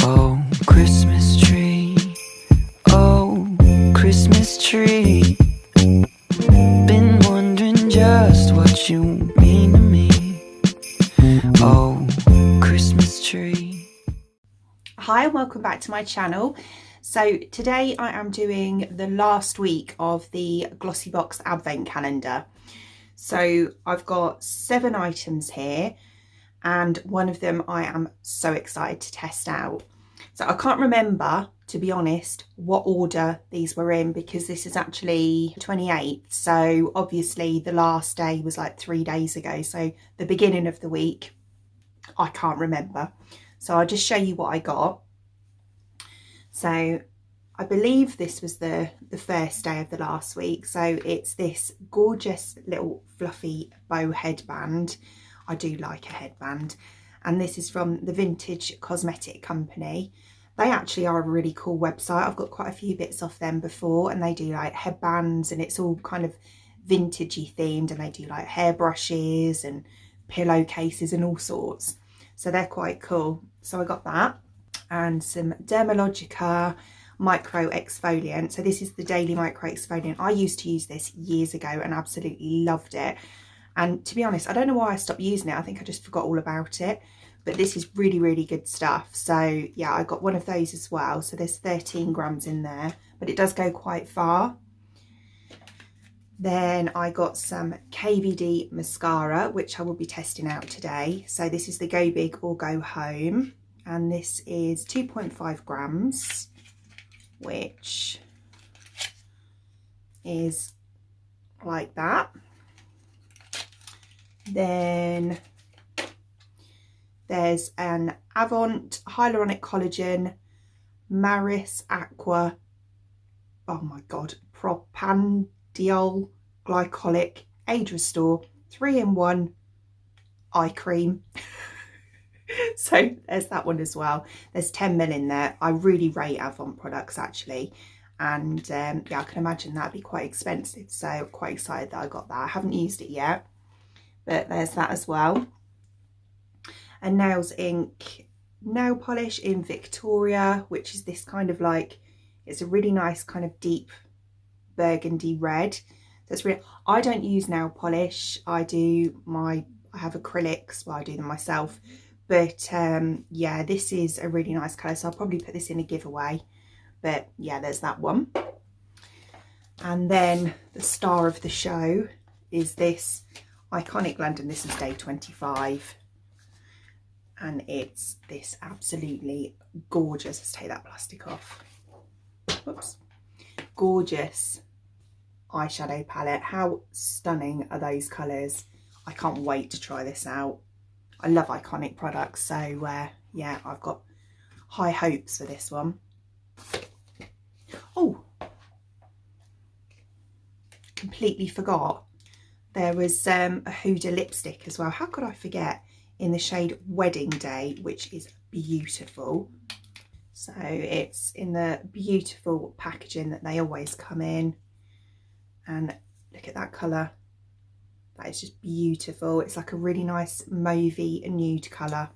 Oh, Christmas tree, oh, Christmas tree, been wondering just what you mean to me. Oh, Christmas tree. Hi and welcome back to my channel. So today I am doing the last week of the Glossybox Advent Calendar. So I've got 7 items here and one of them I am so excited to test out. So I can't remember, to be honest, what order these were in because this is actually 28th. So obviously the last day was like 3 days ago. So the beginning of the week, I can't remember. So I'll just show you what I got. So I believe this was the first day of the last week. So it's this gorgeous little fluffy bow headband. I do like a headband. And this is from the Vintage Cosmetic Company. They actually are a really cool website. I've got quite a few bits off them before, and they do like headbands and it's all kind of vintagey themed, and they do like hairbrushes and pillowcases and all sorts. So they're quite cool. So I got that and some Dermalogica micro exfoliant. So this is the daily micro exfoliant. I used to use this years ago and absolutely loved it. And to be honest, I don't know why I stopped using it. I think I just forgot all about it. But this is really, really good stuff. So yeah, I got one of those as well. So there's 13 grams in there, but it does go quite far. Then I got some KVD mascara, which I will be testing out today. So this is the Go Big or Go Home. And this is 2.5 grams, which is like that. Then there's an Avant Hyaluronic Collagen Maris Aqua, oh my god, Propandiol Glycolic Age Restore 3-in-1 eye cream. So there's that one as well. There's 10 ml in there. I really rate Avant products actually. And yeah, I can imagine that'd be quite expensive. So I'm quite excited that I got that. I haven't used it yet, but there's that as well. A Nails Inc nail polish in Victoria, which is this kind of like, it's a really nice kind of deep burgundy red. That's really, I don't use nail polish. I have acrylics, well I do them myself. But yeah, this is a really nice colour, so I'll probably put this in a giveaway. But yeah, there's that one. And then the star of the show is this Iconic London. This is day 25. And it's this absolutely gorgeous, let's take that plastic off. Whoops. Gorgeous eyeshadow palette. How stunning are those colours? I can't wait to try this out. I love Iconic products, so yeah, I've got high hopes for this one. Oh, completely forgot. There was a Huda lipstick as well. How could I forget? In the shade Wedding Day, which is beautiful. So it's in the beautiful packaging that they always come in. And look at that colour. That is just beautiful. It's like a really nice mauvey nude colour.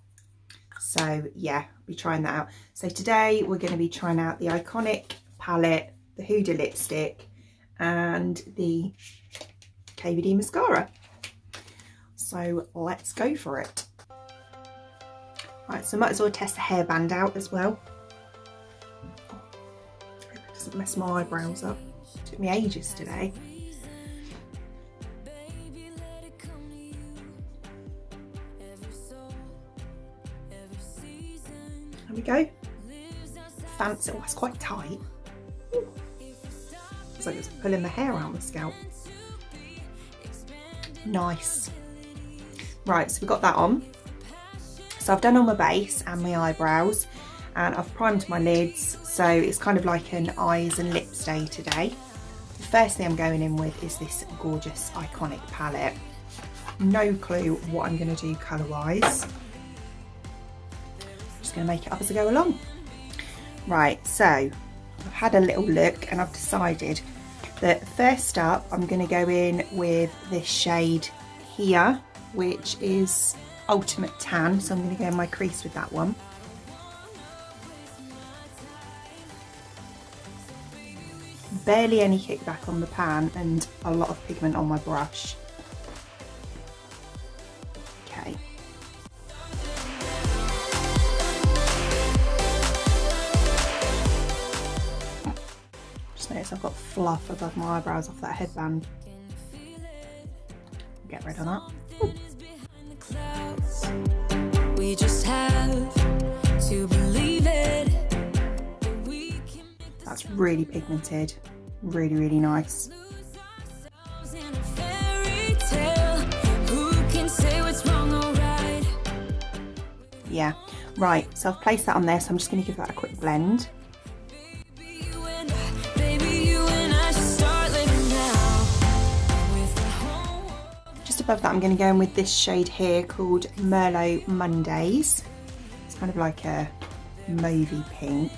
So yeah, I'll be trying that out. So today we're going to be trying out the Iconic palette, the Huda lipstick and the KVD mascara. So let's go for it. Right, so I might as well test the hairband out as well. Hope it doesn't mess my eyebrows up. It took me ages today. There we go. Fancy. Oh, that's quite tight. Ooh. It's like it's pulling the hair out of the scalp. Nice. Right, so we've got that on. So I've done all my base and my eyebrows, and I've primed my lids. So it's kind of like an eyes and lips day today. The first thing I'm going in with is this gorgeous Iconic palette. No clue what I'm going to do colour wise. Just going to make it up as I go along. Right, so I've had a little look and I've decided that first up I'm going to go in with this shade here, which is Ultimate Tan. So I'm going to go in my crease with that one. barely any kickback on the pan and a lot of pigment on my brush. Okay. Just notice I've got fluff above my eyebrows off that headband. Get rid of that. We just have to believe it. That's really pigmented, really, really nice. Yeah, right, so I've placed that on there, so I'm just going to give that a quick blend. Just above that I'm going to go in with this shade here called Merlot Mondays. It's kind of like a mauvey pink.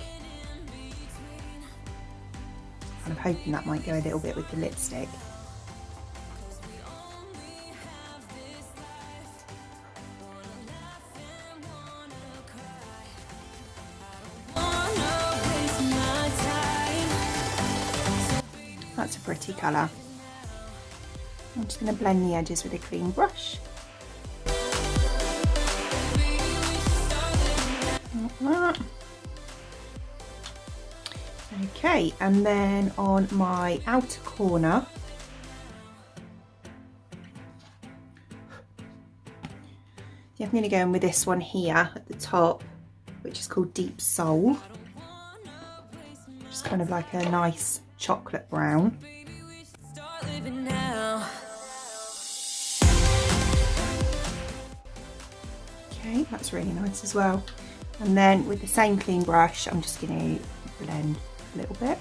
I'm hoping that might go a little bit with the lipstick. That's a pretty colour. I'm just going to blend the edges with a clean brush. Like that. Okay, and then on my outer corner, I'm going to go in with this one here at the top, which is called Deep Soul. Just kind of like a nice chocolate brown. Okay, that's really nice as well. And then with the same clean brush, I'm just going to blend a little bit.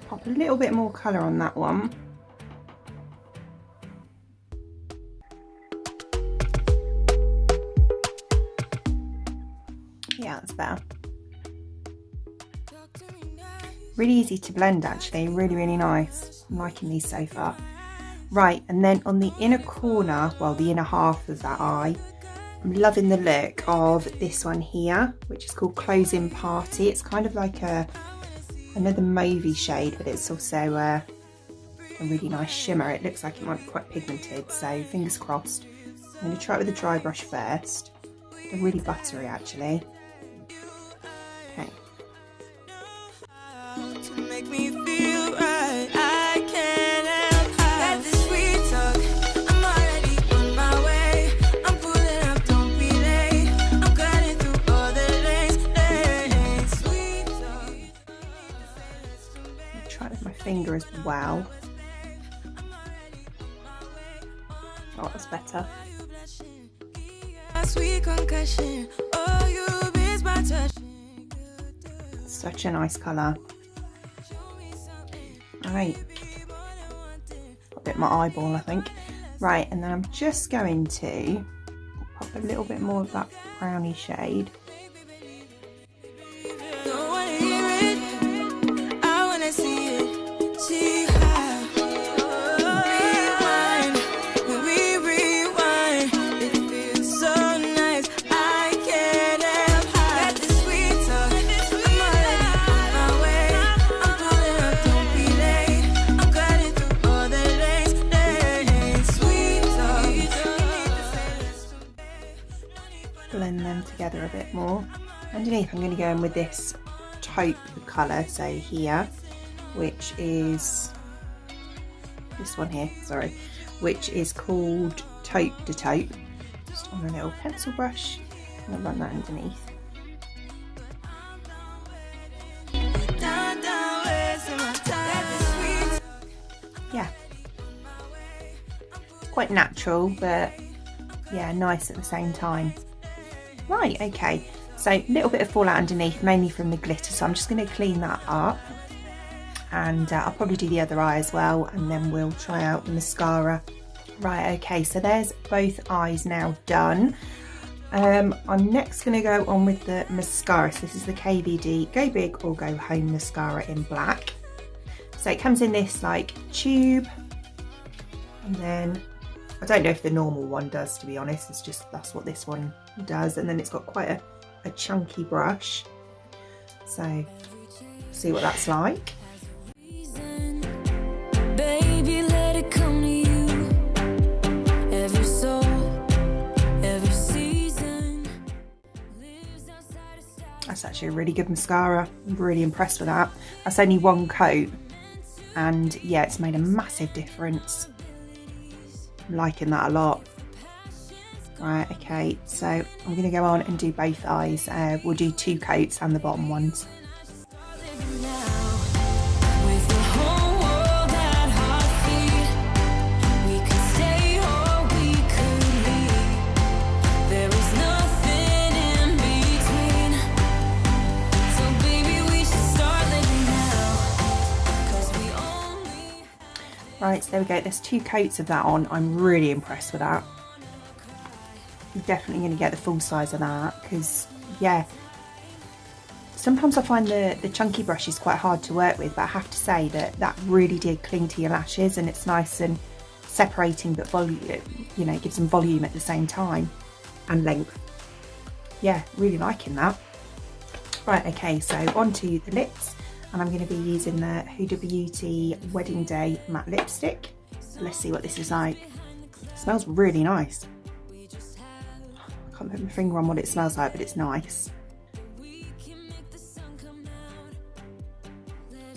Pop a little bit more colour on that one. Yeah, that's better. Really easy to blend actually, really, really nice. I'm liking these so far. Right, and then on the inner corner, well, the inner half of that eye, I'm loving the look of this one here, which is called Closing Party. It's kind of like another mauvey shade, but it's also a really nice shimmer. It looks like it might be quite pigmented, so fingers crossed. I'm going to try it with a dry brush first. They're really buttery actually. Okay. To make me feel right, I can't help how this sweet talk. I'm already on my way. I'm pulling up, don't be late. I'm cutting through all the lanes. Sweet talk. I'll try it with my finger as well. Oh, that's better. Sweet concussion. Oh, you miss my touch. Such a nice colour. Right, got a bit of my eyeball I think. Right, and then I'm just going to pop a little bit more of that browny shade. Don't wanna hear it, I wanna see it. See how rewind, it feels so nice. I can't help how got this sweet talk. I'm already on my way. I'm pulling up, don't be late. I'm cutting through all the lanes. Sweet talk. Blend them together a bit more. Underneath I'm going to go in with this taupe colour, so here, which is this one here, sorry, which is called Taupe de Taupe. Just on a little pencil brush, and I'll run that underneath. Yeah, quite natural, but yeah, nice at the same time. Right, okay, so a little bit of fallout underneath, mainly from the glitter, so I'm just going to clean that up, and I'll probably do the other eye as well, and then we'll try out the mascara. Right, okay, so there's both eyes now done. I'm next going to go on with the mascara. So this is the KVD Go Big or Go Home mascara in black. So it comes in this like tube, and then I don't know if the normal one does, to be honest. It's just that's what this one does, and then it's got quite a chunky brush. So see what that's like. Baby, let it come to you. Every soul, every season lives outside of style. That's actually a really good mascara. I'm really impressed with that. That's only one coat, and yeah, it's made a massive difference. I'm liking that a lot. Right, okay, so I'm going to go on and do both eyes. We'll do 2 coats and the bottom ones. Living now with the whole world at our feet. We could stay or we could leave. There is nothing in between. So baby, we should start living now. 'Cause we only Right, so there we go. There's 2 coats of that on. I'm really impressed with that. I'm definitely going to get the full size of that because, yeah, sometimes I find the chunky brush is quite hard to work with, but I have to say that that really did cling to your lashes, and it's nice and separating, but volume, you know, gives them volume at the same time and length. Yeah, really liking that. Right, okay, so on to the lips, and I'm going to be using the Huda Beauty Wedding Day Matte Lipstick. So let's see what this is like. It smells really nice. I can't put my finger on what it smells like, but it's nice. It's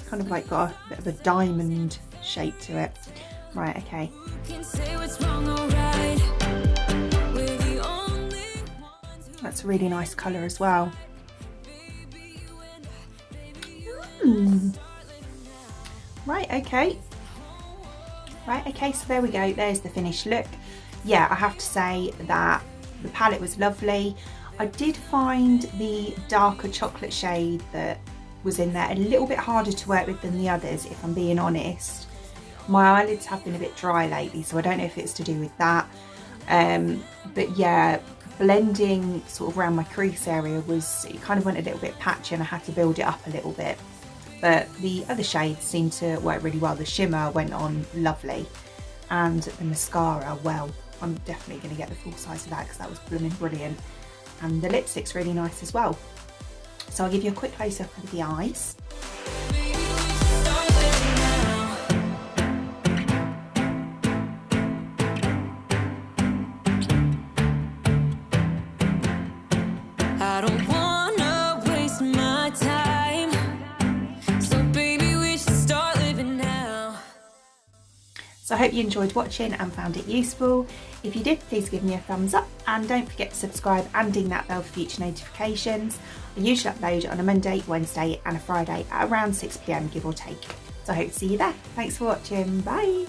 kind of like got a bit of a diamond shape to it. Right, okay. can say what's wrong or right. We're the only That's a really nice colour as well. Right, okay. Right, okay, so there we go. There's the finished look. Yeah, I have to say that the palette was lovely. I did find the darker chocolate shade that was in there a little bit harder to work with than the others, if I'm being honest. My eyelids have been a bit dry lately, so I don't know if it's to do with that. But yeah, blending sort of around my crease area it kind of went a little bit patchy, and I had to build it up a little bit. But the other shades seemed to work really well. The shimmer went on lovely, and the mascara, well, I'm definitely going to get the full size of that because that was blooming brilliant. And the lipstick's really nice as well. So I'll give you a quick close up of the eyes. I don't wanna waste my time. So baby, we should start living now. So I hope you enjoyed watching and found it useful. If you did, please give me a thumbs up, and don't forget to subscribe and ding that bell for future notifications. I usually upload on a Monday, Wednesday and a Friday at around 6 PM, give or take. So I hope to see you there. Thanks for watching. Bye.